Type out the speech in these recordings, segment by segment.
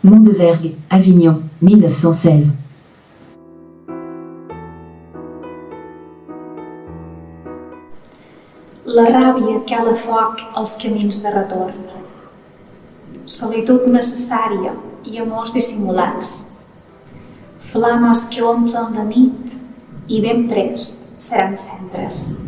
Mondevergue, Avignon, 1916. La ràbia cala foc als camins de retorn. Solitud necessària i amors dissimulats. Flames que omplen la nit i ben prest seran cendres.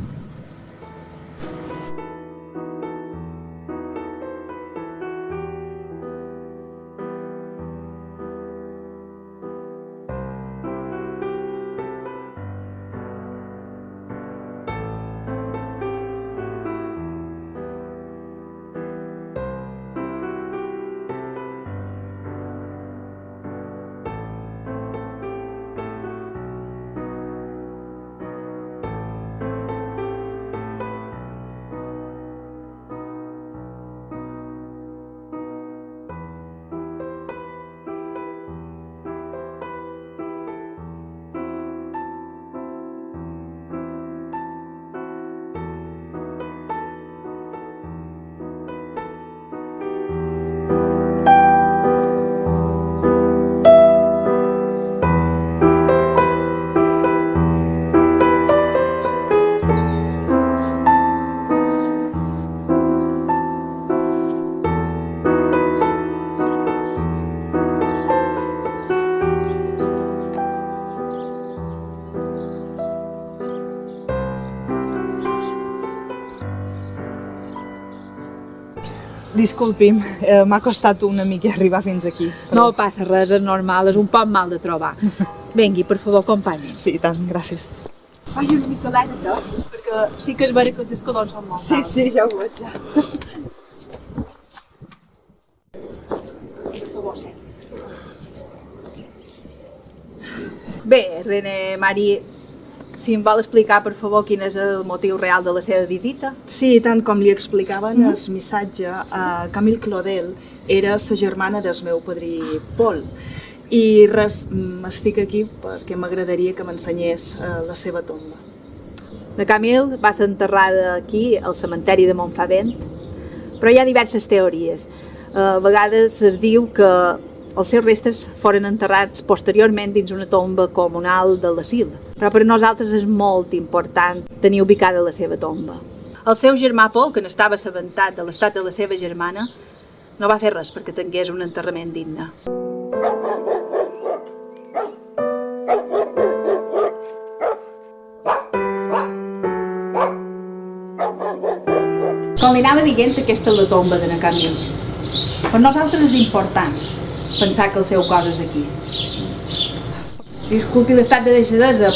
Disculpi'm, m'ha costat una mica arribar fins aquí. Però... No passa res, és normal, és un poc mal de trobar. Vengui, per favor, companya. Sí, tant, gràcies. Faci una mica lenta, perquè sí que és vera que els escalons són molt alts. Sí, ja ho veig, ja. Per favor, seguis. Bé, René, Mari, si em vol explicar, per favor, quin és el motiu real de la seva visita? Sí, tant com li explicaven el missatge, Camille Claudel era la germana del meu padrí Paul. I res, estic aquí perquè m'agradaria que m'ensenyés la seva tomba. La Camille va ser enterrada aquí, al cementeri de Montfavent, però hi ha diverses teories. A vegades es diu que els seus restes foren enterrats posteriorment dins una tomba comunal de l'asil, però per a nosaltres és molt important tenir ubicada la seva tomba. El seu germà Paul, que n'estava assabentat de l'estat de la seva germana, no va fer res perquè tingués un enterrament digne. Com li anava dient, aquesta és la tomba de na Camille. Per nosaltres és important pensar que el seu cos és aquí. Disculpi l'estat de deixadesa,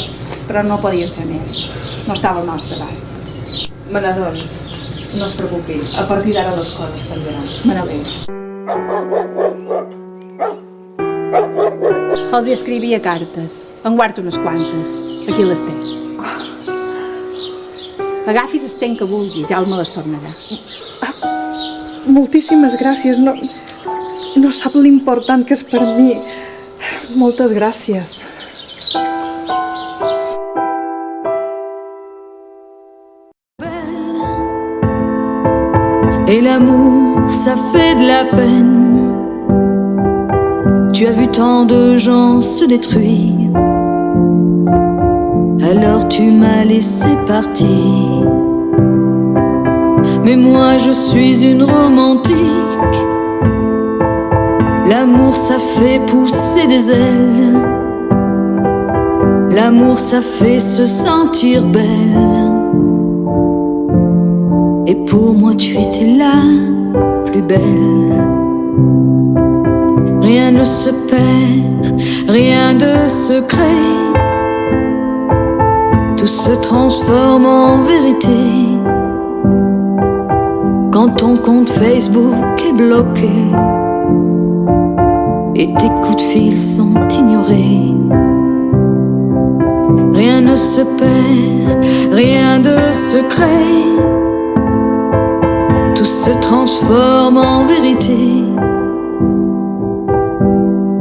però no podíem fer més. No estava al nostre abast. Me n'adono. No es preocupi, a partir d'ara les coses canviaran. Me n'alegro. Els hi escrivia cartes. En guardo unes quantes. Aquí les té. Agafi l'estent que vulgui, ja me les tornarà. Moltíssimes gràcies. No sap l'important que és per mi. Moltes gràcies. Et l'amour, ça fait de la peine. Tu as vu tant de gens se détruire. Alors tu m'as laissé partir. Mais moi je suis une romantique. L'amour ça fait pousser des ailes. L'amour ça fait se sentir belle. Et pour moi tu étais la plus belle. Rien ne se perd, rien de secret. Tout se transforme en vérité. Quand ton compte Facebook est bloqué et tes coups de fil sont ignorés. Rien ne se perd, rien de secret. Tout se transforme en vérité.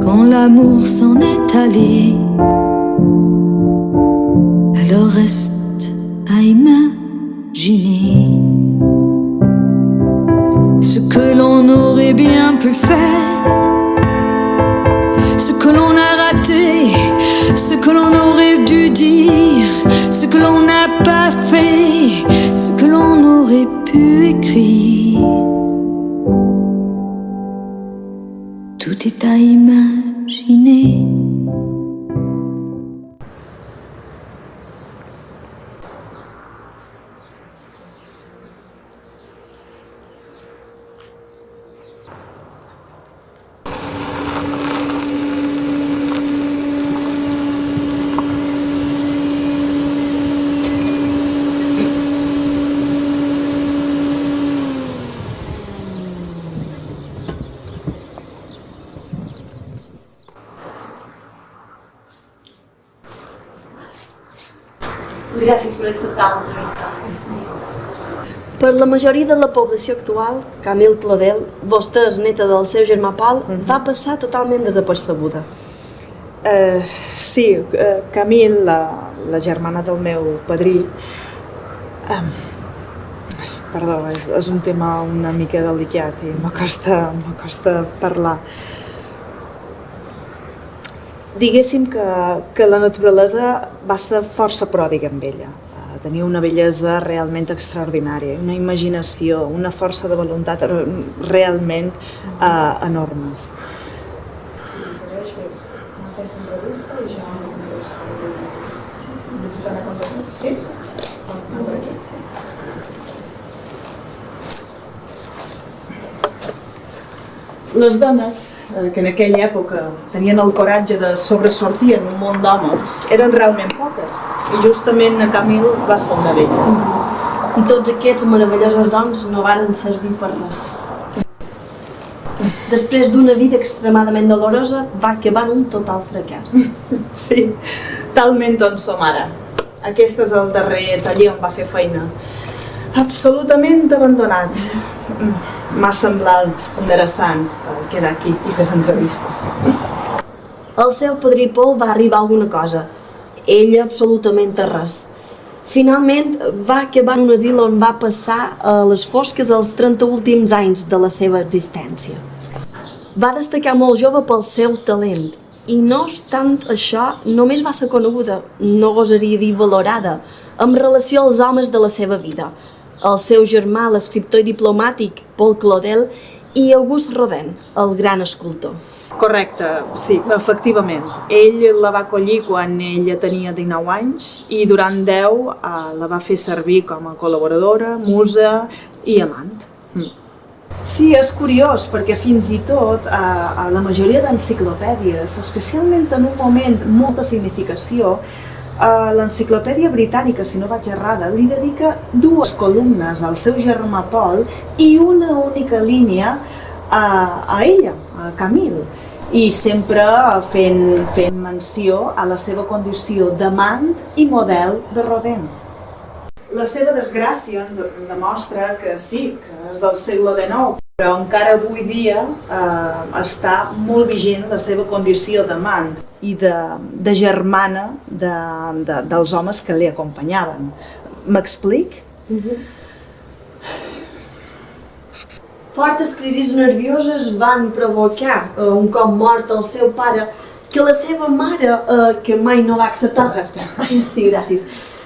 Quand l'amour s'en est allé, alors reste à imaginer ce que l'on aurait bien pu faire dire ce que l'on n'a pas fait, ce que l'on aurait pu écrire. Tout est à imaginer. Gràcies per acceptar l'entrevista. Per la majoria de la població actual, Camille Claudel, vostè és neta del seu germà Paul, va passar totalment desapercebuda. Sí, Camille, la germana del meu padrí, perdó, és un tema una mica delicat i m'acosta parlar. Diguéssim que la naturalesa va ser força pròdiga amb ella. Tenia una bellesa realment extraordinària, una imaginació, una força de voluntat realment enormes. Les dones, que en aquella època tenien el coratge de sobresortir en un món d'homes, eren realment poques, i justament a Camille va ser una d'elles. I tots aquests meravellosos dons no varen servir per res. Després d'una vida extremadament dolorosa, va acabar en un total fracàs. Sí, talment on som ara. Aquest és el darrer taller on va fer feina. Absolutament abandonat. M'ha semblat interessant quedar aquí i fer l'entrevista. El seu padrí Paul va arribar a alguna cosa. Ella absolutament a res. Finalment va acabar en un asil on va passar a les fosques els 30 últims anys de la seva existència. Va destacar molt jove pel seu talent i no obstant això només va ser coneguda, no gosaria dir valorada, en relació als homes de la seva vida. El seu germà, l'escriptor i diplomàtic Paul Claudel, i Auguste Rodin, el gran escultor. Correcte, sí, efectivament. Ell la va acollir quan ella tenia 19 anys i durant 10 la va fer servir com a col·laboradora, musa i amant. Sí, és curiós perquè fins i tot a la majoria d'enciclopèdies, especialment en un moment amb molta significació, l'enciclopèdia britànica, si no vaig errada, li dedica 2 columnes al seu germà Paul i una única línia a ella, a Camille, i sempre fent menció a la seva condició d'amant i model de Rodin. La seva desgràcia ens demostra que sí, que és del segle XIX, però encara avui dia està molt vigent la seva condició d'amant i de germana dels homes que li acompanyaven. M'explic? Fortes crisis nervioses van provocar, un cop mort el seu pare, que la seva mare, que mai no va acceptar... Sí, gràcies.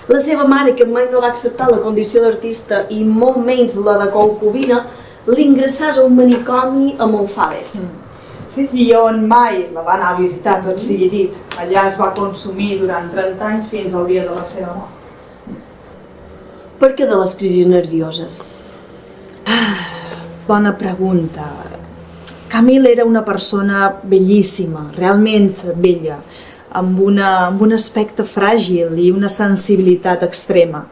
La seva mare, que mai no va acceptar la condició d'artista i molt menys la de concubina, l'ingressàs a un manicomi a Montfavet. Sí, i on mai la va anar a visitar, tot sigui dit. Allà es va consumir durant 30 anys fins al dia de la seva mort. Per què de les crisis nervioses? Bona pregunta. Camille era una persona bellíssima, realment bella, amb un aspecte fràgil i una sensibilitat extrema.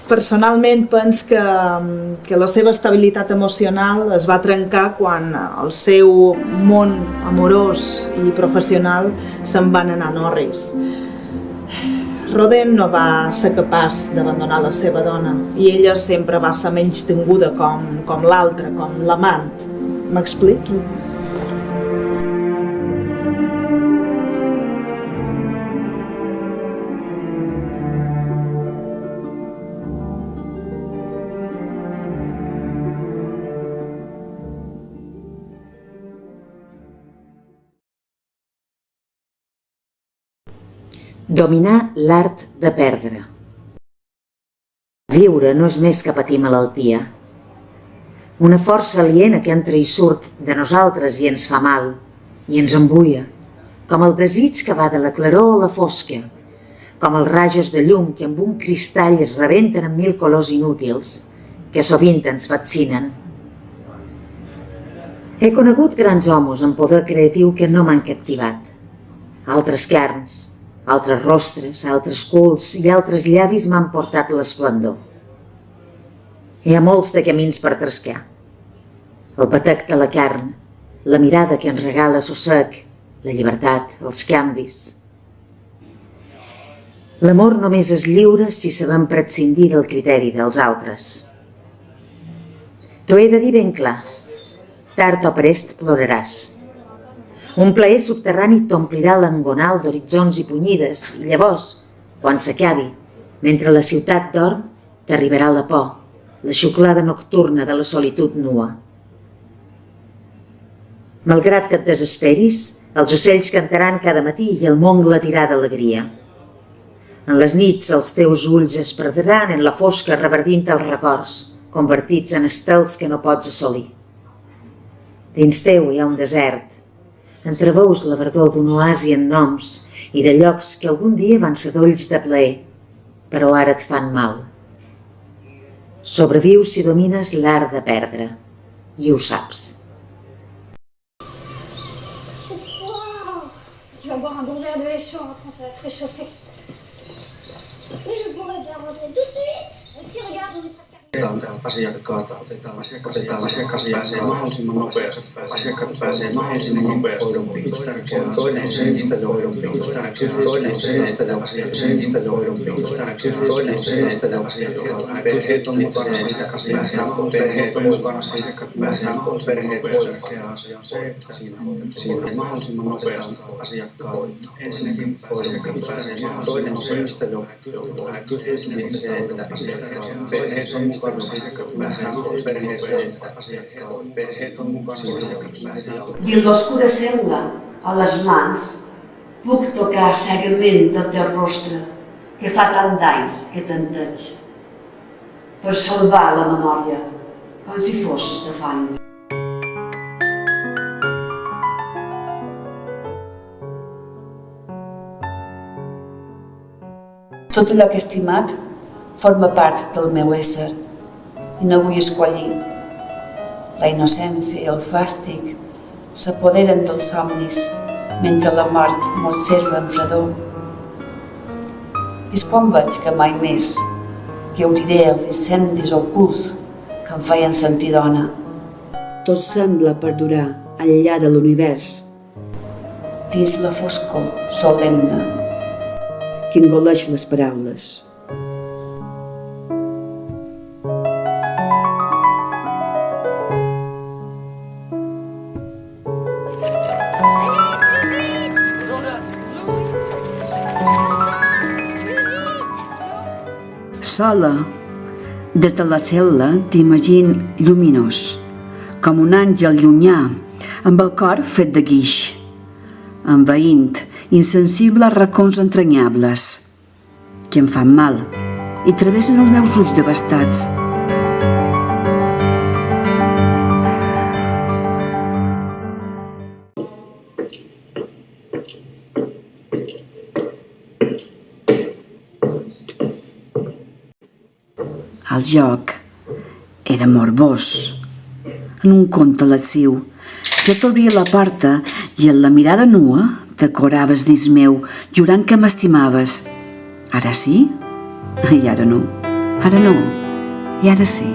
Personalment penso que la seva estabilitat emocional es va trencar quan el seu món amorós i professional se'n van anar en orris. Rodin no va ser capaç d'abandonar la seva dona i ella sempre va ser menystinguda com l'altra, com l'amant. M'explic? Dominar l'art de perdre. Viure no és més que patir malaltia. Una força aliena que entra i surt de nosaltres i ens fa mal, i ens embuia, com el desig que va de la claror a la fosca, com els rajos de llum que amb un cristall es rebenten en 1000 colors inútils, que sovint ens vaccinen. He conegut grans homes amb poder creatiu que no m'han captivat. Altres carns, altres rostres, altres culs i altres llavis m'han portat l'esplendor. Hi ha molts de camins per trascar. El batec de la carn, la mirada que ens regala sossec, la llibertat, els canvis. L'amor només és lliure si sabem prescindir del criteri dels altres. T'ho he de dir ben clar, tard o prest ploraràs. Un plaer subterrani t'omplirà l'engonal d'horitzons i punyides i llavors, quan s'acabi, mentre la ciutat dorm, t'arribarà la por, la xuclada nocturna de la solitud nua. Malgrat que et desesperis, els ocells cantaran cada matí i el món glatirà d'alegria. En les nits els teus ulls es perdran en la fosca reverdint els records, convertits en estels que no pots assolir. Dins teu hi ha un desert. Entreveus la verdor d'un oasi en noms i de llocs que algun dia van ser dolls de plaer, però ara et fan mal. Sobrevius si domines l'art de perdre, i ho saps. Tu vas boire un bon verre de lait chaud en rentrant, ça va te réchauffer. Mais je pourrais bien rentrer tout de suite. Si, regarde, on est presque arrivé. Otetaan asiakas pääsee mahdollisimman nopeasti. Asiakkaat pääsee mahdollisimman nopeasti hoidon piiriin. Toinen on se, mistä hoidon piiriin. Toinen on se, mistä hoidon piiriin. Toinen on se, mistä perheet on mukana. Asiakas pääsee perheet on mukana. Asiakkaat pääsee perheet on tärkeä asia on se, että siinä mahdollisimman nopeasti asiakkaat. Ensinnäkin asiakkaat pääsee mahdollisimman. Toinen on se, mistä kysyy se, että asiakkaat perheet on mukana. Dins l'oscura cel·la, a les mans, puc tocar cegament del teu rostre, que fa tant d'anys que tanteig, per salvar la memòria, com si fossis de fang. Tot allò que he estimat forma part del meu ésser i no vull escollir. La innocència i el fàstic s'apoderen dels somnis mentre la mort m'observa amb fredor. És quan veig que mai més gaudiré els incendis ocults que em feien sentir dona. Tot sembla perdurar enllà de l'univers, dins la foscor solemne que engoleix les paraules. Sola, des de la cel·la t'imagino lluminós, com un àngel llunyà, amb el cor fet de guix, envaint insensibles racons entranyables, que em fan mal i travessen els meus ulls devastats. El joc era morbós. En un conte lasciu, jo t'obria la porta i amb la mirada nua t'acoraves dins meu, jurant que m'estimaves. Ara sí? I ara no. Ara no. I ara sí.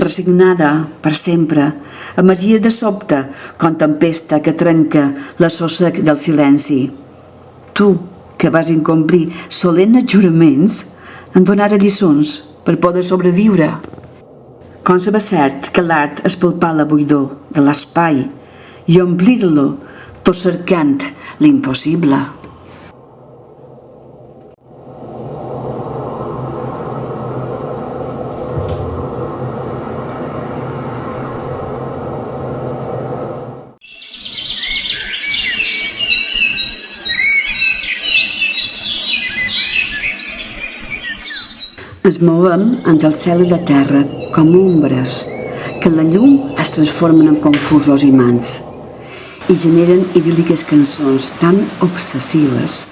resignada per sempre, emergies de sobte com tempesta que trenca la sossec del silenci. Tu, que vas incomplir solemnes juraments, en donara lliçons per poder sobreviure. Com saber cert que l'art és palpar la buidor de l'espai i omplir-lo tot cercant l'impossible. Ens movem entre el cel i la terra com ombres que la llum es transformen en confusos imants i generen idíl·liques cançons tan obsessives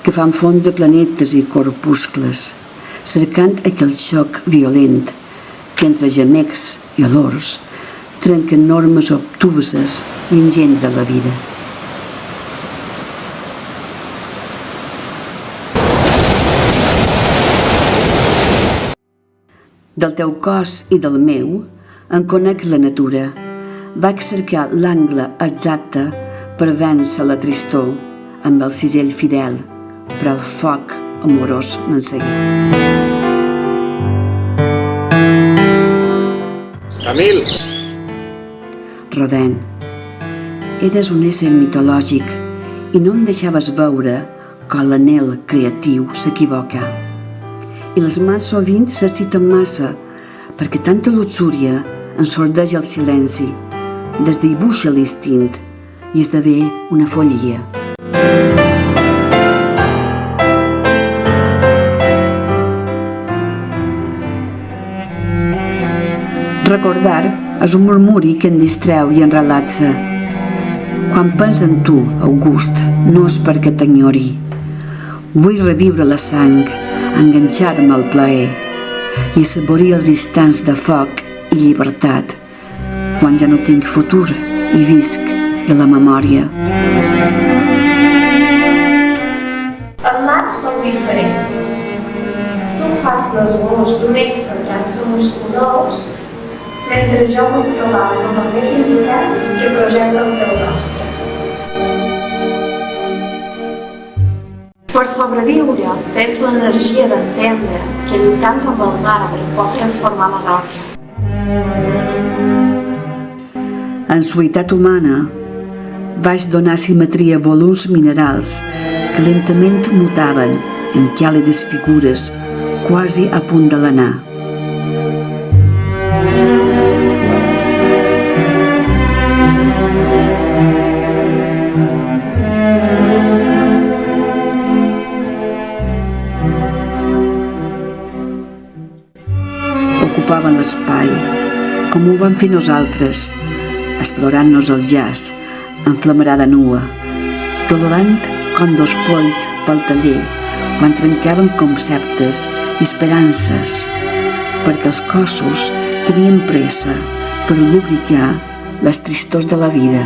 que fan fondre planetes i corpuscles, cercant aquell xoc violent que entre gemecs i olors trenquen normes obtuses i engendra la vida. Del teu cos i del meu en conec la natura. Vaig cercar l'angle exacte per vèncer la tristor amb el cisell fidel, però el foc amorós m'enseguí. Camil! Rodin, eres un ésser mitològic i no em deixaves veure com l'anhel creatiu s'equivoca. I les mans sovint s'exciten massa perquè tanta luxúria ensordeix el silenci, desdibuixa l'instint i esdevé una follia. Recordar és un murmuri que en distreu i en relaxa. Quan penso en tu, August, no és perquè t'enyori. Vull reviure la sang, enganxar-me al plaer i assaborir els instants de foc i llibertat quan ja no tinc futur i visc de la memòria. En l'art som diferents. Tu fas l'esbós d'un ésser sense musculós, mentre jo vull provar com a més intens que projecta el teu rostre. Per sobreviure, tens l'energia d'entendre que lluitant amb el marbre pot transformar la roca. En suavitat humana, vaig donar simetria a volums minerals que lentament mutaven en càlides figures quasi a punt de l'anar. Ocupaven l'espai, com ho vam fer nosaltres, explorant-nos el jazz en flamarada nua, tolerant com dos folls pel taller quan trencaven conceptes i esperances, perquè els cossos tenien pressa per lubricar les tristors de la vida.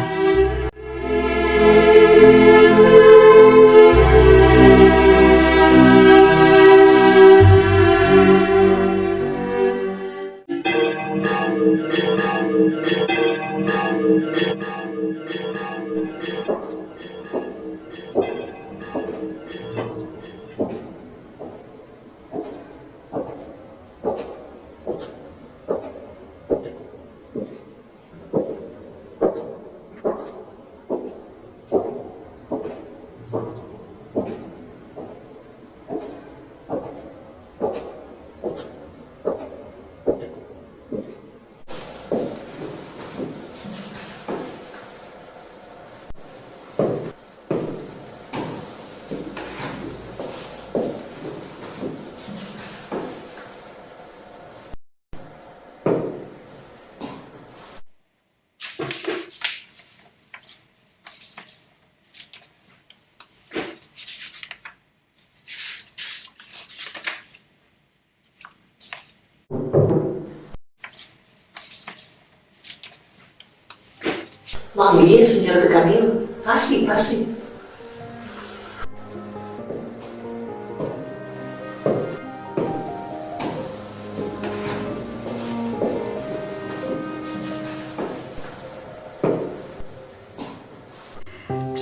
Bon dia, senyora de Camil. Passi, passi.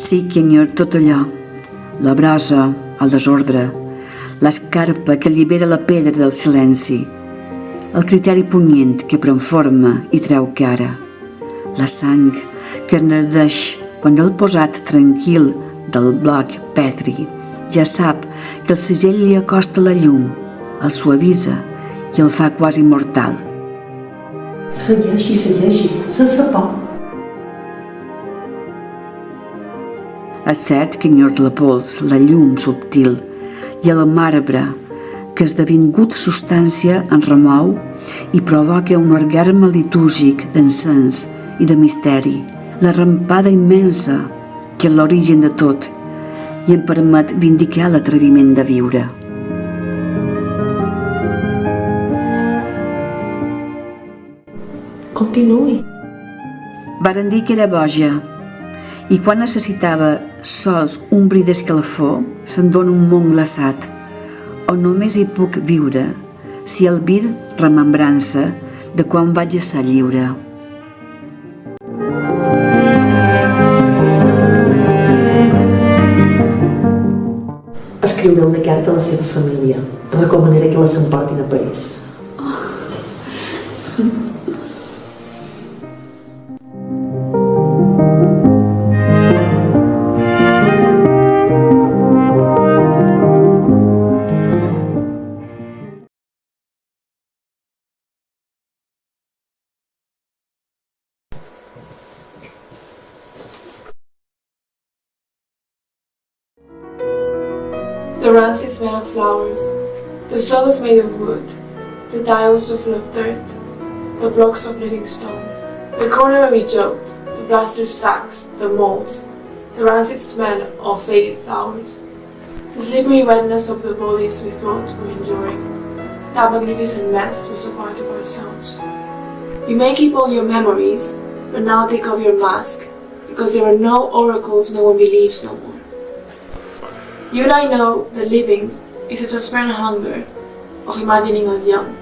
Sí que enyor tot allò, la brossa, el desordre, l'escarpa que allibera la pedra del silenci, el criteri punyent que pren forma i treu cara, la sang que enardeix quan el posat tranquil del bloc petri ja sap que el segell li acosta la llum, el suavisa i el fa quasi mortal. Segueixi, sense por. És cert que enyor la pols, la llum subtil i el marbre que esdevingut substància en remou i provoca un orgasme litúrgic d'encens i de misteri, la rampada immensa que és l'origen de tot i em permet vindicar l'atreviment de viure. Continuï. Varen dir que era boja i quan necessitava sols un bri d'escalfor se'n dona un món glaçat on només hi puc viure si el vir remembrança de quan vaig ser lliure. Escriure una carta a la seva família. Recomanaré que la s'emportin a París. The rancid smell of flowers, the soil is made of wood, the tiles are full of dirt, the blocks of living stone, the corner joked, the plaster sacks, the molds, the rancid smell of faded flowers, the slippery wetness of the bodies we thought were enduring. That magnificent mess was a part of ourselves. You may keep all your memories, but now take off your mask, because there are no oracles no one believes no more. You and I know that living is a transparent hunger of imagining us young.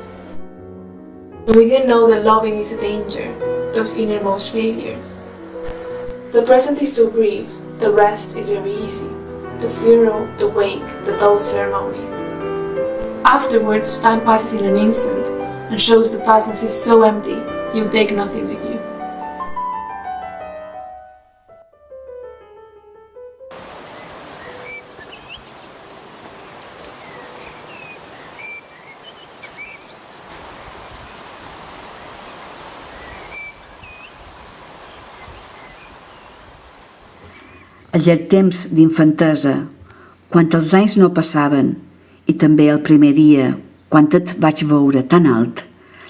And we didn't know that loving is a danger, those innermost failures. The present is so brief, the rest is very easy. The funeral, the wake, the dull ceremony. Afterwards, time passes in an instant and shows the vastness is so empty, you'll take nothing with you. Aquell temps d'infantesa, quan els anys no passaven, i també el primer dia, quan et vaig veure tan alt,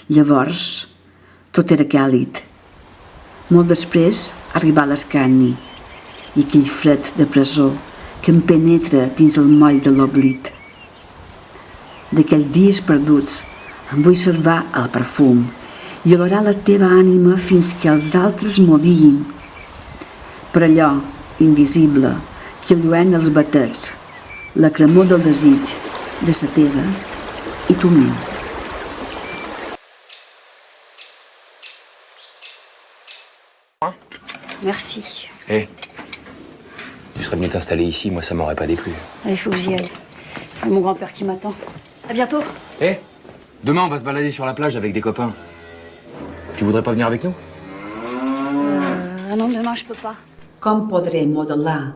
llavors tot era càlid. Molt després arribà l'escarni i aquell fred de presó que em penetra dins el moll de l'oblit. D'aquells dies perduts em vull salvar el perfum i olorar la teva ànima fins que els altres m'odiïn. Per allò invisible que lluent els batets, la cremor del desig de sa teva i tu meu. Merci. Hé, tu serais mieux t'installer ici, moi ça m'aurait pas déplu. Allez, il faut que j'y aille. Il y a mon grand-père qui m'attend. À bientôt. Hé, demain on va se balader sur la plage avec des copains. Tu voudrais pas venir avec nous? Ah non, demain je peux pas. Com podré modelar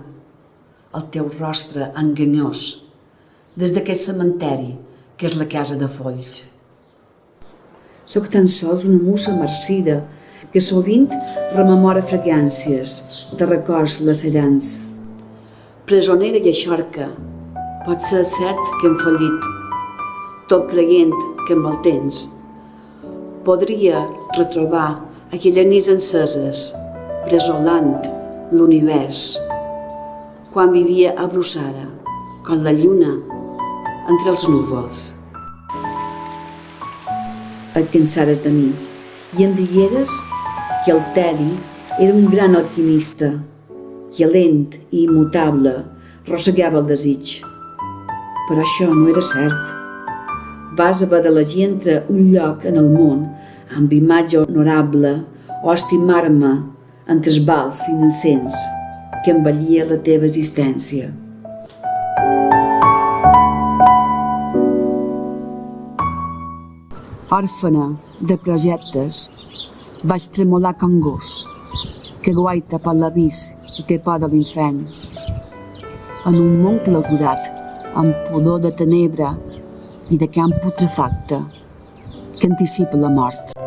el teu rostre enganyós des d'aquest cementeri que és la casa de Folls? Soc tan sols una mussa marcida que sovint rememora fragàncies de records lacerants. Presonera i eixorca, pot ser cert que hem fallit, tot creient que amb el temps podria retrobar aquelles nits enceses, bresolant l'univers, quan vivia abrossada, com la lluna, entre els núvols. Et cansares de mi i em digueres que el Tedi era un gran alquimista, que lent i immutable rossegava el desig. Però això no era cert. Vas haver d'elegir entre un lloc en el món amb imatge honorable o estimar-me entre els vals innocents que embellia la teva existència. Òrfana de projectes, vaig tremolar com gos, que guaita per l'avís i té por de l'infern. En un món clausurat, amb pudor de tenebra i de camp putrefacte, que anticipa la mort.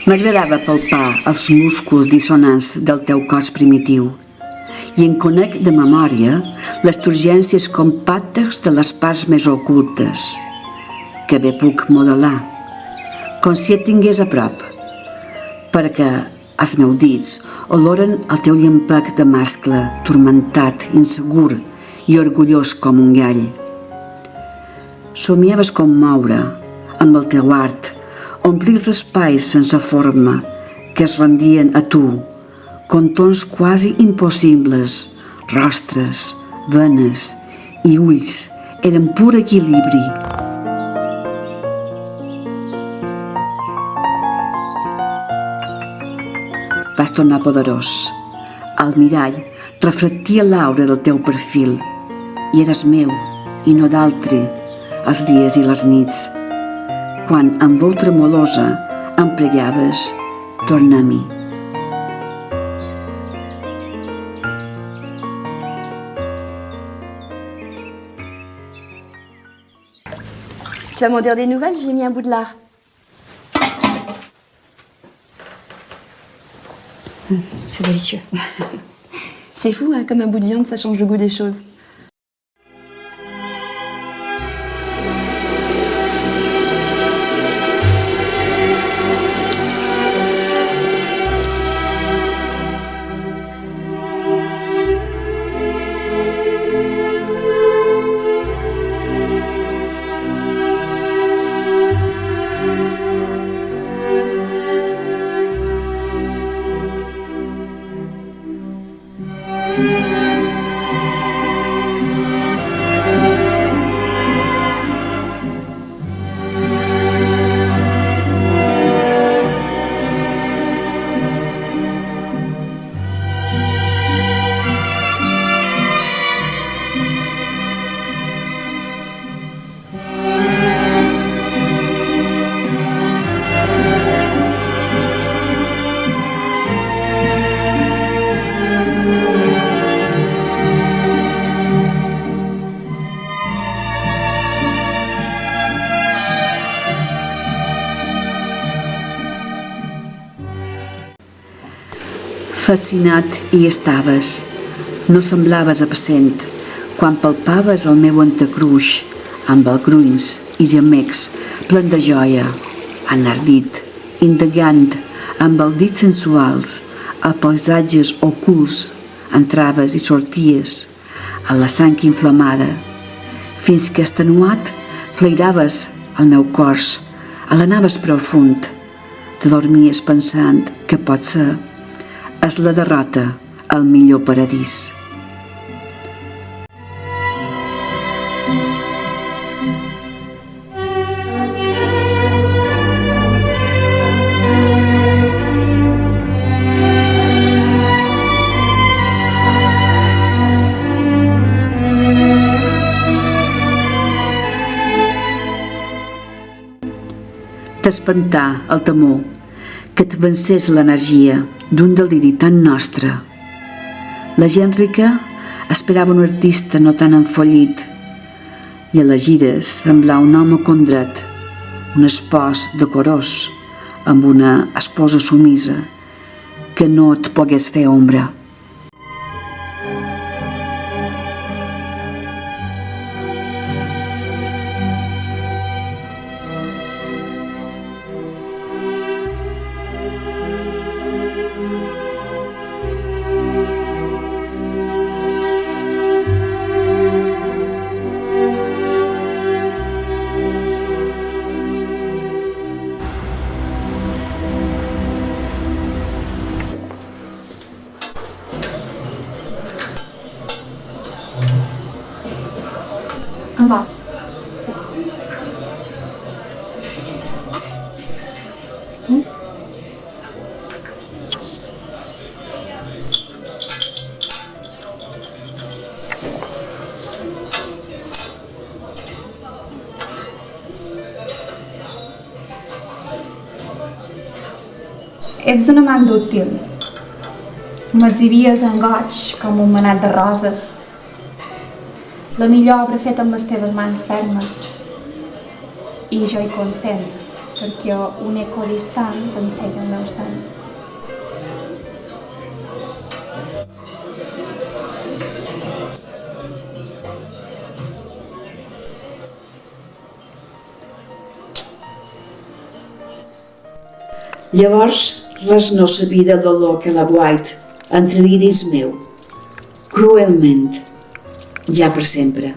M'agradava palpar els músculs dissonants del teu cos primitiu i en conec de memòria les turgències compactes de les parts més ocultes, que bé puc modelar, com si et tingués a prop, perquè els meus dits oloren el teu llampec de mascle, turmentat, insegur i orgullós com un gall. Somiaves com moure, amb el teu art, omplir els espais sense forma que es rendien a tu, contorns quasi impossibles, rostres, venes i ulls eren pur equilibri. Vas tornar poderós. El mirall reflectia l'aura del teu perfil i eres meu i no d'altre els dies i les nits. Quan amb veu tremolosa em pregaves, torna a mi. Tu vas m'en dire des nouvelles, j'ai mis un bout de lard. C'est délicieux. C'est fou, hein, comme un bout de viande, ça change le goût des choses. Fascinat hi estaves. No semblaves absent quan palpaves el meu entrecruix amb algruins i gemecs plen de joia, enardit, indagant amb els dits sensuals a paisatges ocults, entraves i sorties a la sang inflamada, fins que extenuat flairaves el meu cos, a l'anaves profund, te dormies pensant que potser és la derrota el millor paradís. T'espantar el temor, que et vencés l'energia d'un deliri tan nostre. La gent rica esperava un artista no tan enfollit i a les gires semblar un home condret, un espòs decorós amb una esposa sumisa que no et pogués fer ombra. Ets un amant dúctil. M'exhibies en goig com un manat de roses. La millor obra feta amb les teves mans fermes. I jo hi consent, perquè un eco distant t'ensenya el meu sang. Llavors, res no sabia de l'olor que la White entraria dins meu, cruelment, ja per sempre.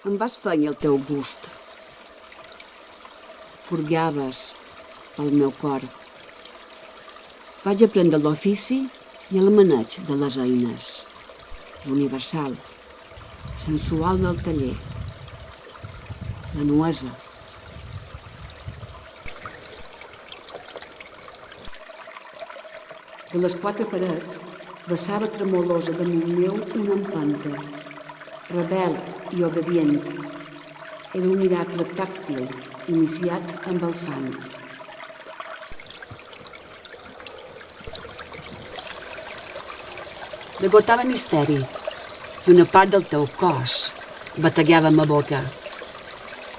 Em vas fenyir el teu gust. Furgaves pel meu cor. Vaig aprendre l'ofici i el maneig de les eines. L'universal, sensual del taller. La nuesa. De les quatre parets vessava tremolosa damunt meu una empenta. Rebel i obedient. Era un miracle tàctil, iniciat amb el fang. Degotava misteri i una part del teu cos bategava a ma boca,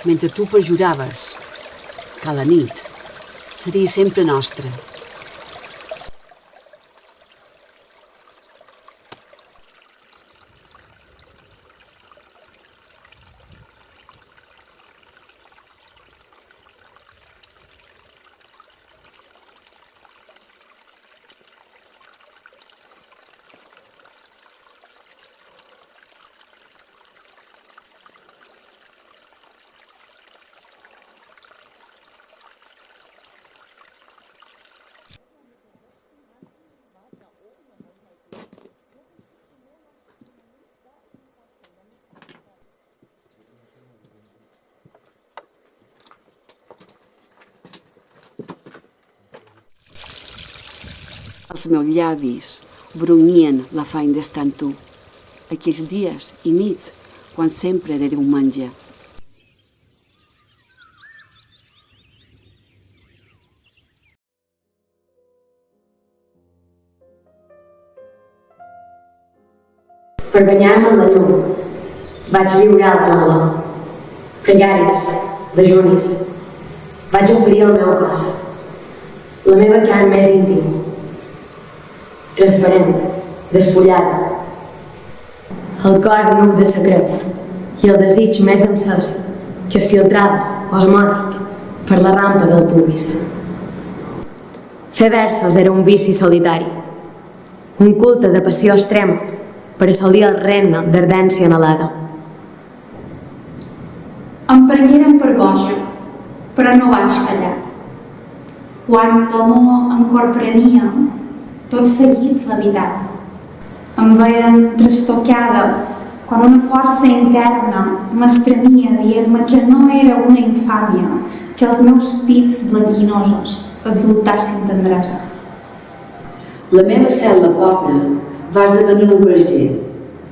mentre tu perjuraves que la nit seria sempre nostra. Els meus llavis brunyien l'afany d'estar amb tu, aquells dies i nits quan sempre era un menjar. Per banyar-me en la llum, vaig lliurar el meu amor. Pregàries, dejunis, vaig oferir el meu cos, la meva carn més íntima, transparent, despullada, el cor nu de secrets i el desig més encès que es filtrava, osmòtic, per la rampa del pubis. Fer versos era un vici solitari, un culte de passió extrema per assolir el regne d'ardència anhelada. Em prengueren per boja, però no vaig callar. Quan l'amor em corprenia, tot seguit la veritat. Em veien trastocada quan una força interna m'estremia a dir-me que no era una infàmia que els meus pits blanquinosos exultassin tendresa. La meva cel·la pobra va esdevenir un verger,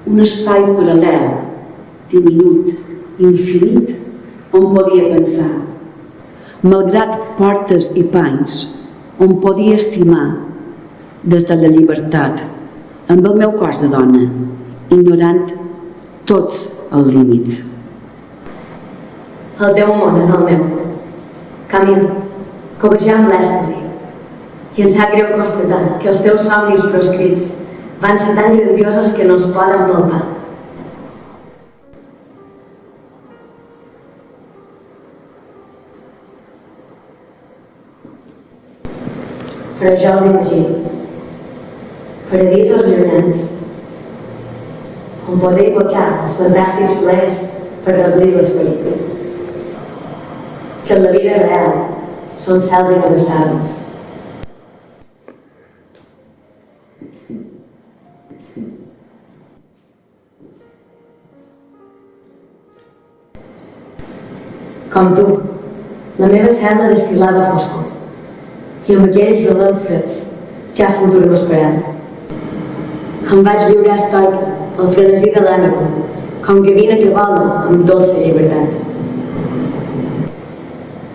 un espai paral·lel, diminut, infinit, on podia pensar. Malgrat portes i panys, on podia estimar, des de la llibertat, amb el meu cos de dona, ignorant tots els límits. El teu món és el meu. Camil, cobejant l'èxtasi. I em sap greu constatar que els teus somnis proscrits van ser tan grandiosos que no es poden palpar. Però jo els imagino. Paradisos llunyans, on poder evocar els fantàstics plaers per reobrir l'esperit. Que en la vida real són cels inabastables. Com tu, la meva cel·la destil·lava foscor, i amb aquells dolents freds, cap futur m'esperava. Em vaig lliurar estoica al frenesí de l'ànima, com gavina que vola amb dolça llibertat.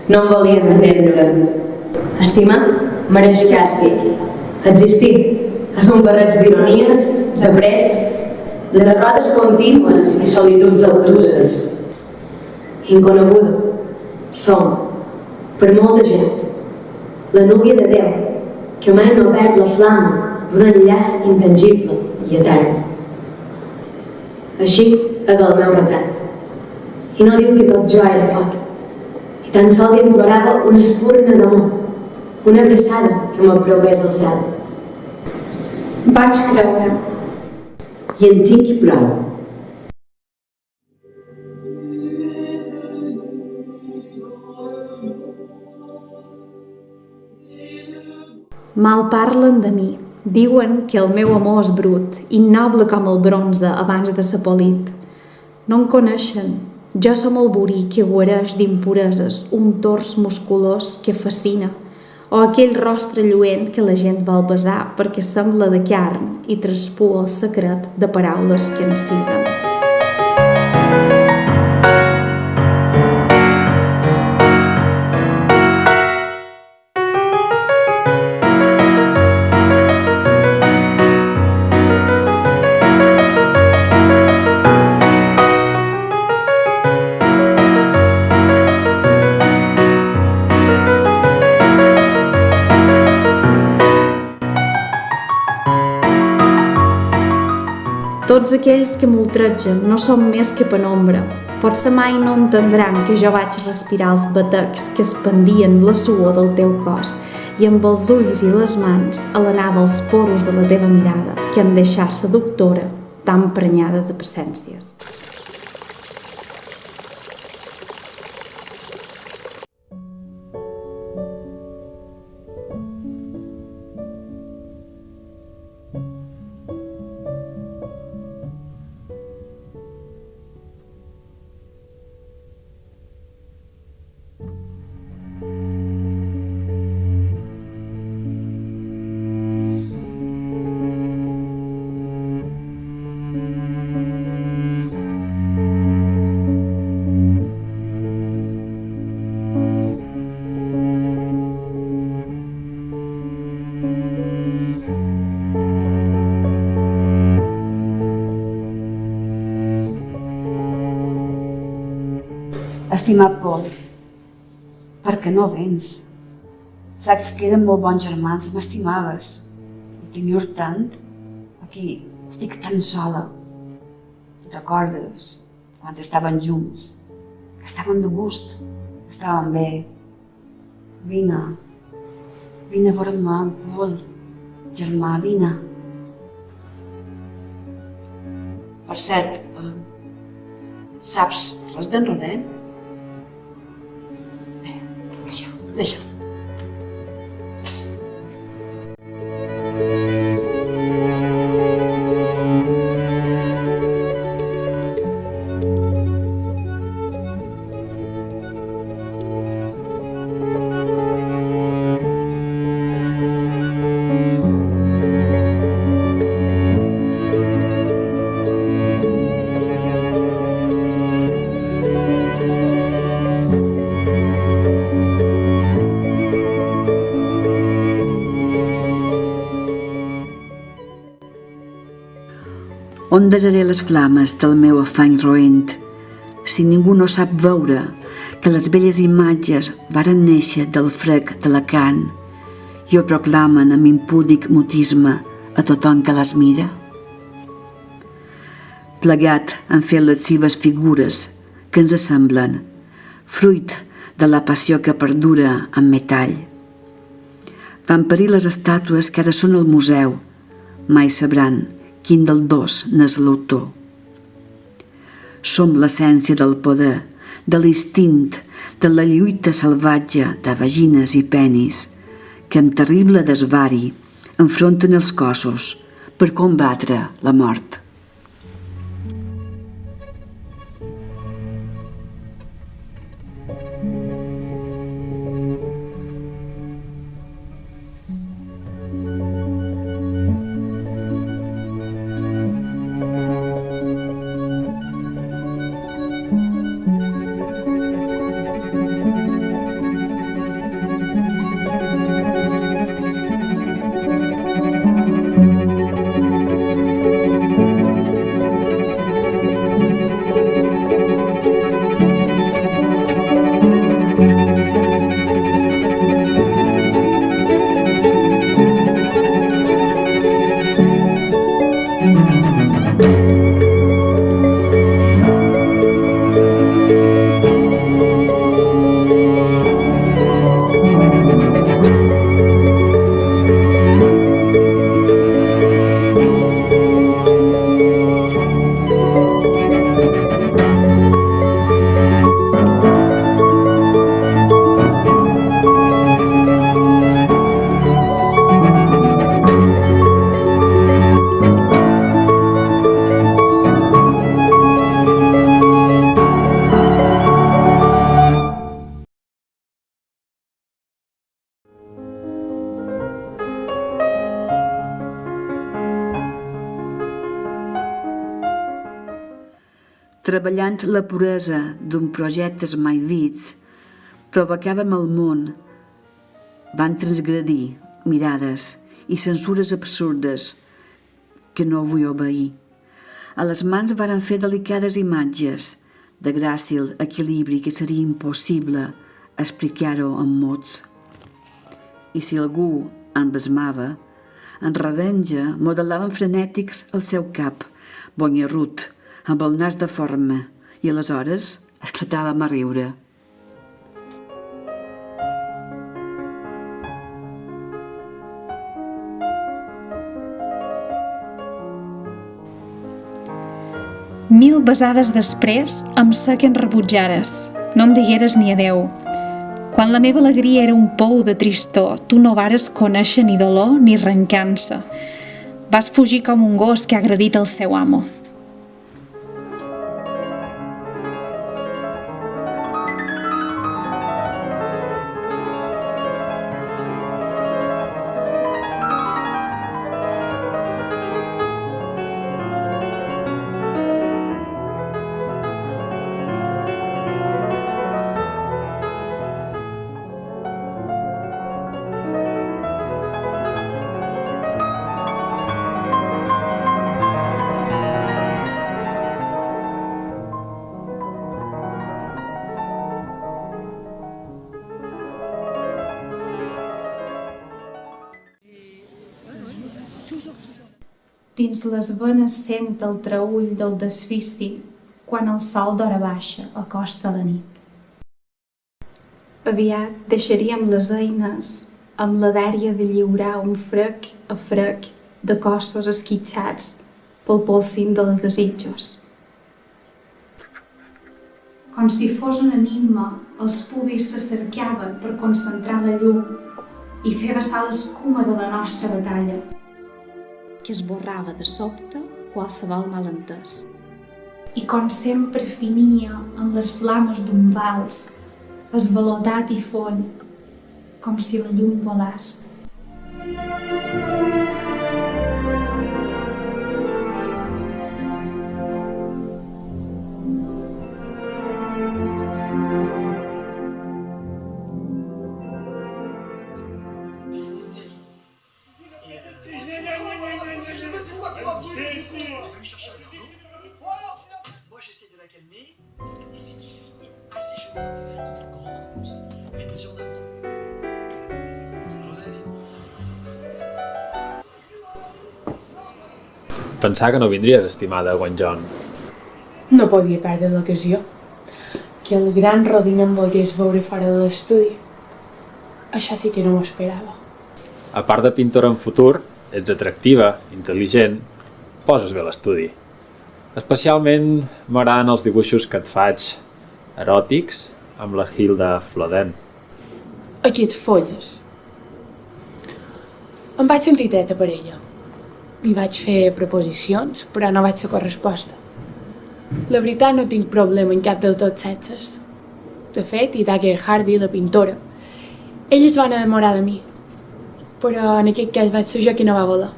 No em volien entendre. Estimar mereix càstig. Existir és un barreig d'ironies, de precs, de derrotes contínues i solituds altruses. Inconeguda som, per molta gent, la núvia de Déu que mai no perd la flama d'un enllaç intangible i etern. Així és el meu retrat. I no diu que tot jo era foc, i tan sols implorava una espurna d'amor, una abraçada que m'aprovés al cel. Vaig creure. I en tinc prou. Mal parlen de mi. Diuen que el meu amor és brut, innoble com el bronze abans de ser polit. No em coneixen. Jo som el borí que guareix d'impureses un tors musculós que fascina, o aquell rostre lluent que la gent vol besar perquè sembla de carn i traspua el secret de paraules que encisen. Tots aquells que m'ultratgen no són més que penombra. Potser mai no entendran que jo vaig respirar els batecs que expandien la suor del teu cos i amb els ulls i les mans alenava els poros de la teva mirada que em deixà seductora, tan prenyada de paciències. Estimat Paul, per què no vens? Saps que érem molt bons germans, m'estimaves. I tenies tant. Aquí estic tan sola. Recordes quan estaven junts? Que estaven de gust, que estaven bé. Vine a veure-me, Paul. Germà, vine. Per cert, saps res d'en Rodel? Deixa. On desaré les flames del meu afany roent, si ningú no sap veure que les belles imatges varen néixer del frec de la carn i ho proclamen amb impúdic mutisme a tothom que les mira? Plegat han fet les seves figures que ens semblen, fruit de la passió que perdura en metall. Van parir les estàtues que ara són al museu, mai sabran quin dels dos n'és l'autor. Som l'essència del poder, de l'instint, de la lluita salvatge de vagines i penis, que amb terrible desvari enfronten els cossos per combatre la mort. Treballant la puresa d'un projectes mai vist, provocàvem el món. Van transgredir mirades i censures absurdes que no vull obeir. A les mans varen fer delicades imatges de gràcil equilibri que seria impossible explicar-ho amb mots. I si algú en besmava, en revenja modelaven frenètics al seu cap, bonyarrut, amb el nas deforme, i aleshores esclatàvem a riure. Mil besades després em sé que em rebutjares, no em digueres ni adeu. Quan la meva alegria era un pou de tristor, tu no vares conèixer ni dolor ni rencança. Vas fugir com un gos que ha agredit el seu amo. Dins les venes sent el traull del desfici quan el sol d'hora baixa acosta la nit. Aviat deixaríem les eines amb la dèria de lliurar un frec a frec de cossos esquitxats pel polsim dels desitjos. Com si fos un enigma, els pubis se cercaven per concentrar la llum i fer vessar l'escuma de la nostra batalla, que esborrava de sobte qualsevol malentès. I com sempre finia en les flames d'un vals, esvalotat i font, com si la llum volàs. Moi j'essaie de la calmer, et c'est une fille assez jolie en fait, grande, rousse, mais mesure d'amour. Joseph, pensar que no vindries, estimada Guanjon. No podia perdre l'ocasió. Que el gran Rodin em volgués veure fora de l'estudi. Això sí que no m'ho esperava. A part de pintora en futur, ets atractiva, intel·ligent, poses bé l'estudi. Especialment m'agraden els dibuixos que et faig, eròtics, amb la Hilda Floden. Aquí et folles. Em vaig sentir treta per ella. Li vaig fer proposicions, però no vaig ser corresposta. La veritat, no tinc problema en cap dels dos sexes. De fet, i Dagger Hardy, la pintora, ella es va enamorar de mi, però en aquest cas vaig ser jo qui no va voler.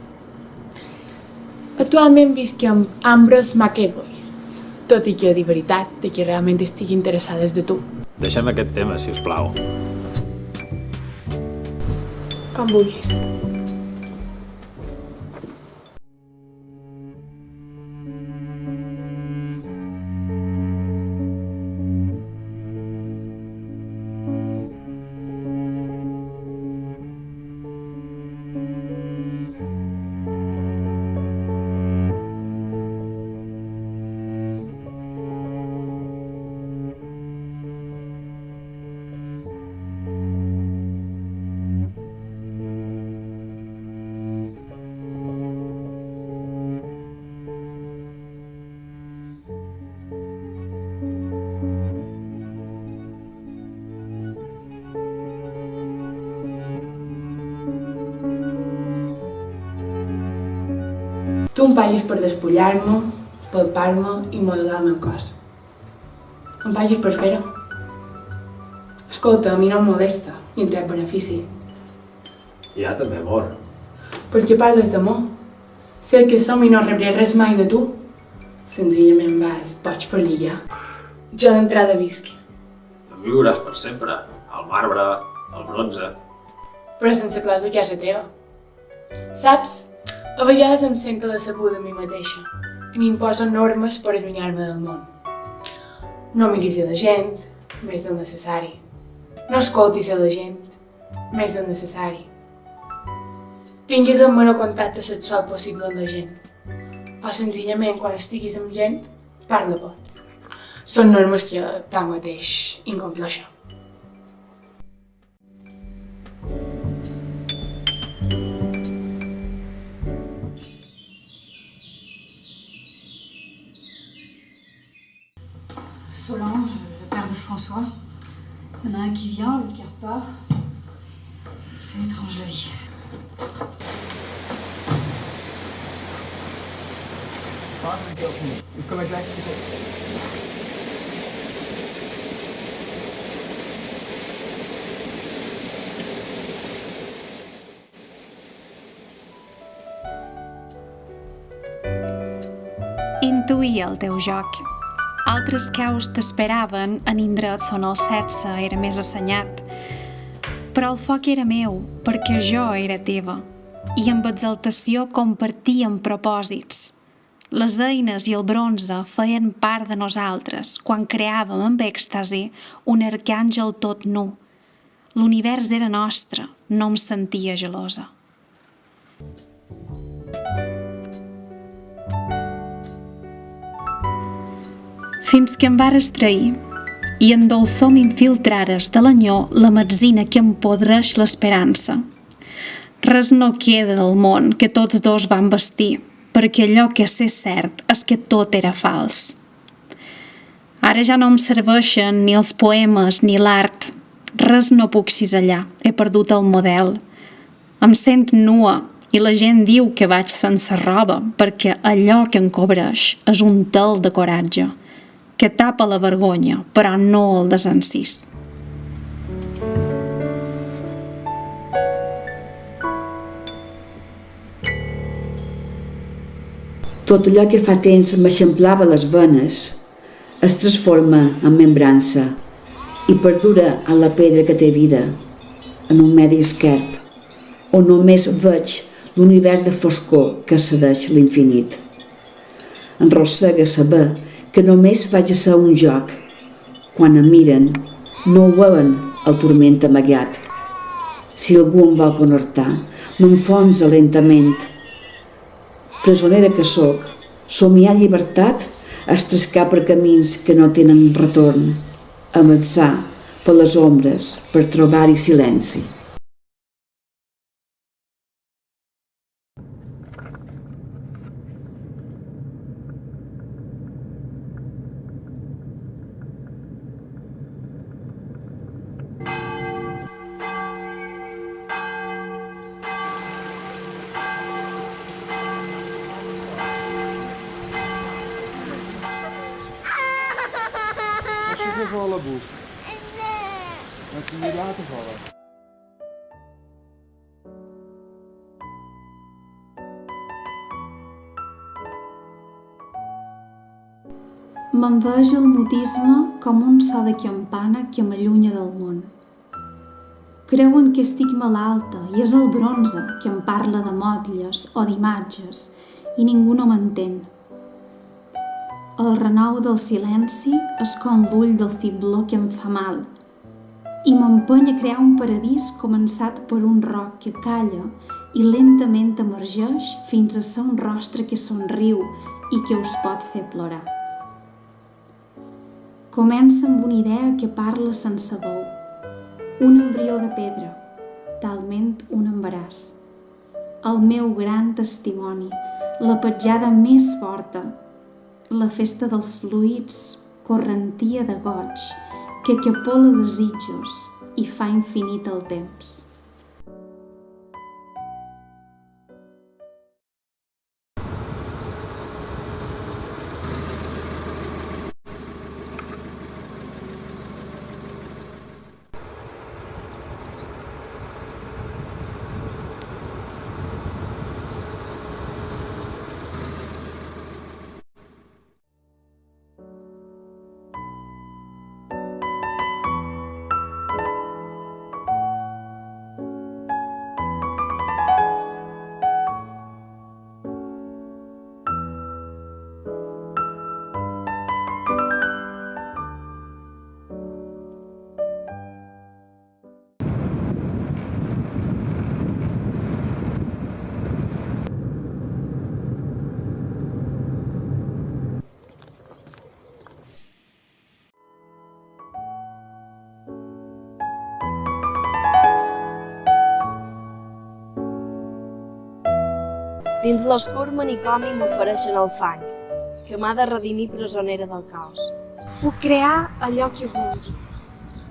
Actualment visc amb Ambrose McEvoy, tot i que de veritat de que realment estic interessada des de tu. Deixem aquest tema, si us plau. Com vulguis. Tu em pagues per despullar-me, palpar-me i modelar el meu cos. Em pagues per fer-ho. Escolta, a mi no em molesta i en trec benefici. Ja també, amor. Per què parles d'amor? Sé el que som i no rebré res mai de tu. Senzillament vas boig per lligar. Jo d'entrada visc. Em viuràs per sempre. El marbre, el bronze. Però sense claus de casa teva. Saps? A vegades em sento decebuda de mi mateixa i m'imposo normes per allunyar-me del món. No miris a la gent, més del necessari. No escoltis a la gent, més del necessari. Tinguis el menor contacte sexual possible amb la gent. O senzillament, quan estiguis amb gent, parla poc. Són normes que tanmateix incompleixo. Solange, le père de François. Il y en a un qui vient, l'autre qui repart. C'est étrange la vie. Intuïa el teu joc. Altres caus t'esperaven en indrets on el sexe era més assenyat. Però el foc era meu, perquè jo era teva, i amb exaltació compartíem propòsits. Les eines i el bronze feien part de nosaltres quan creàvem amb èxtasi un arcàngel tot nu. L'univers era nostre, no em sentia gelosa. Fins que em vares trair i en dolçom infiltrares de l'enyor la metzina que empodreix l'esperança. Res no queda del món que tots dos van vestir, perquè allò que sé cert és que tot era fals. Ara ja no em serveixen ni els poemes ni l'art. Res no puc cisellar, he perdut el model. Em sent nua i la gent diu que vaig sense roba perquè allò que em cobreix és un tel de coratge que tapa la vergonya, però no el desencís. Tot allò que fa temps m'eixamplava les venes es transforma en membrança i perdura en la pedra que té vida, en un medi esquerp, on només veig l'univers de foscor que cedeix l'infinit. Em rossega saber que només vaig a ser un joc. Quan em miren, no ho veuen el turment amagat. Si algú em vol connectar, m'enfonsa lentament. presonera que sóc, somiar llibertat és trescar per camins que no tenen retorn, avançar per les ombres per trobar-hi silenci. Als je gevallen boek. Wat kun je laten vallen? M'enveja el mutisme com un so de campana que m'allunya del món. Creuen que estic malalta i és el bronze que em parla de motlles o d'imatges i ningú no m'entén. El renou del silenci és com l'ull del fibló que em fa mal i m'empeny a crear un paradís començat per un roc que calla i lentament emergeix fins a ser un rostre que somriu i que us pot fer plorar. Comença amb una idea que parla sense veu, un embrió de pedra, talment un embaràs. El meu gran testimoni, la petjada més forta, la festa dels fluids, correntia de goig, que capola desitjos i fa infinit el temps. Dins l'oscur manicomi m'ofereixen el fang, que m'ha de redimir presonera del caos. Puc crear allò que vulgui.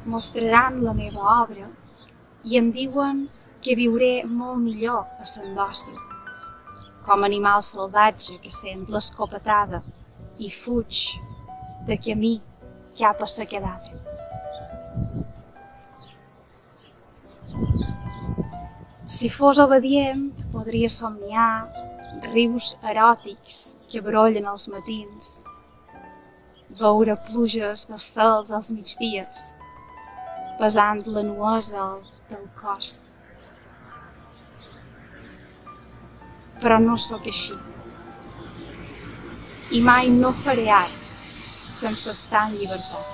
Mostraran la meva obra i em diuen que viuré molt millor a Sant Dòcil, com animal salvatge que sent l'escopetada i fuig de camí cap a sa cadàver. Si fos obedient, podria somniar rius eròtics que brollen als matins, veure pluges d'estels als migdies, pesant la nuesa del cos. Però no sóc així. I mai no faré art sense estar en llibertat.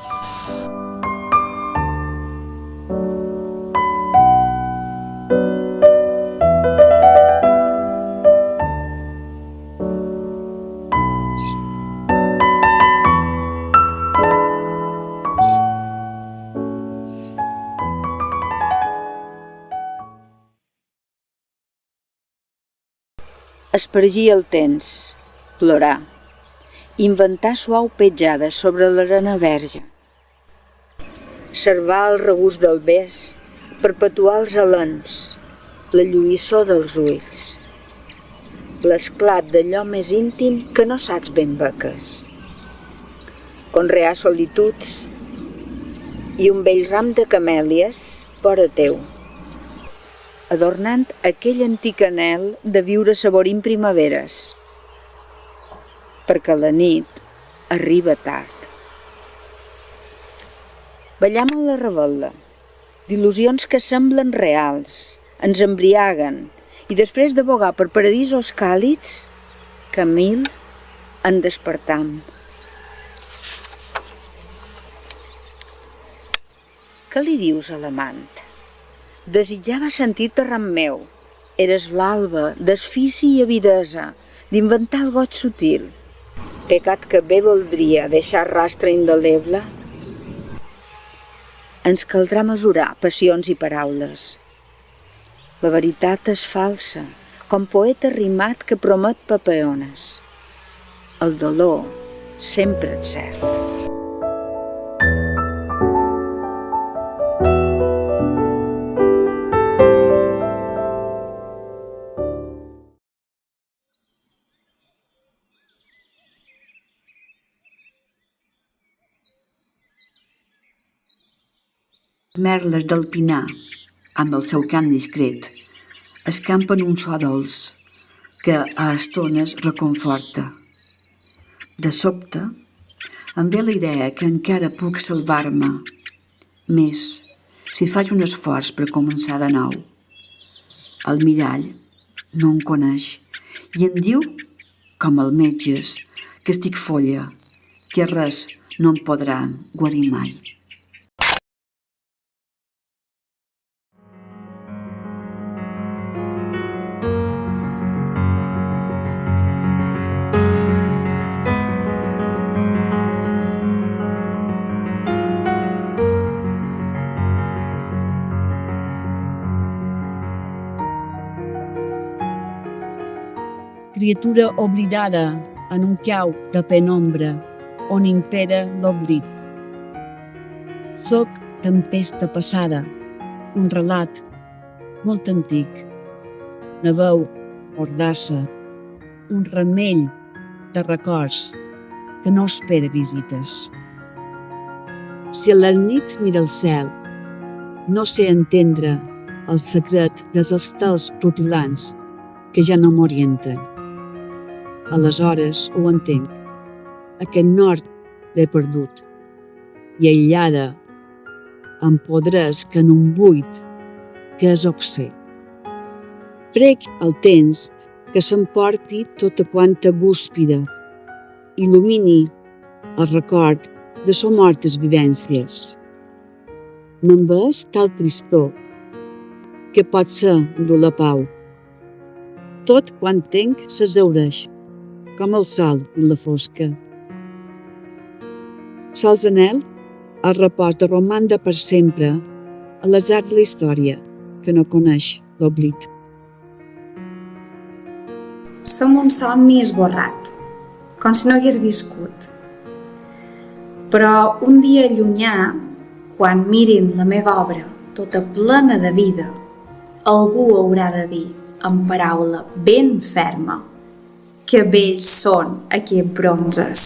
Espargir el temps, plorar, inventar suau petjada sobre l'arena verge, servar el regust del bes, perpetuar els alens, la lluïssor dels ulls, l'esclat d'allò més íntim que no saps ben bé què és, conrear solituds i un vell ram de camèlies fora teu, adornant aquell antic anhel de viure saborint primaveres, perquè la nit arriba tard. Ballam a la revetlla, d'il·lusions que semblen reals, ens embriaguen, i després de vogar per paradisos càlids, Camil, en despertam. Què li dius a l'amant? Desitjava sentir-te ram meu. Eres l'alba, desfici i avidesa, d'inventar el goig sutil, pecat que bé voldria deixar rastre indeleble. Ens caldrà mesurar passions i paraules. La veritat és falsa, com poeta rimat que promet papeones. El dolor sempre és cert. Les merles del pinar, amb el seu cant discret, escampen un so dolç que a estones reconforta. De sobte, em ve la idea que encara puc salvar-me, més si faig un esforç per començar de nou. El mirall no em coneix i em diu, com el metges, que estic folla, que res no em podrà guarir mai. Criatura oblidada en un clau de penombra on impera l'oblit. Soc tempesta passada, un relat molt antic. Una veu mordassa, un remell de records que no espera visites. Si a les nits mira el cel, no sé entendre el secret dels estels rutilants que ja no m'orienten. Aleshores ho entenc. Aquest nord l'he perdut. I aïllada em podresc en un buit que és obscè. Prec el temps que s'emporti tota quanta búspida, il·lumini el record de son mortes vivències. M'enveix tal tristor que pot ser dur la pau. Tot quan tenc s'exhaureix, com el sol i la fosca. Sols anhel el repòs de romandre per sempre a l'esar de la història que no coneix l'oblit. Som un somni esborrat, com si no hagués viscut. Però un dia llunyà, quan mirin la meva obra tota plena de vida, algú haurà de dir, amb paraula ben ferma, que bells són aquests bronzes.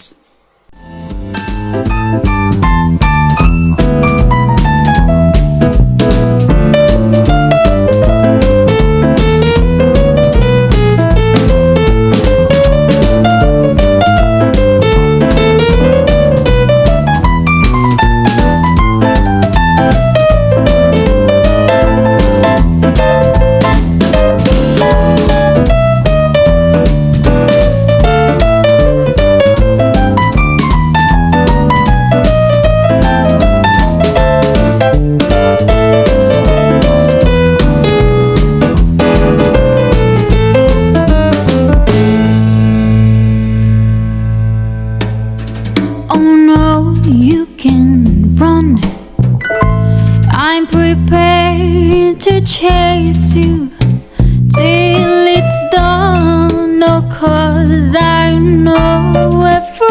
Chase you till it's done, no, 'cause I know if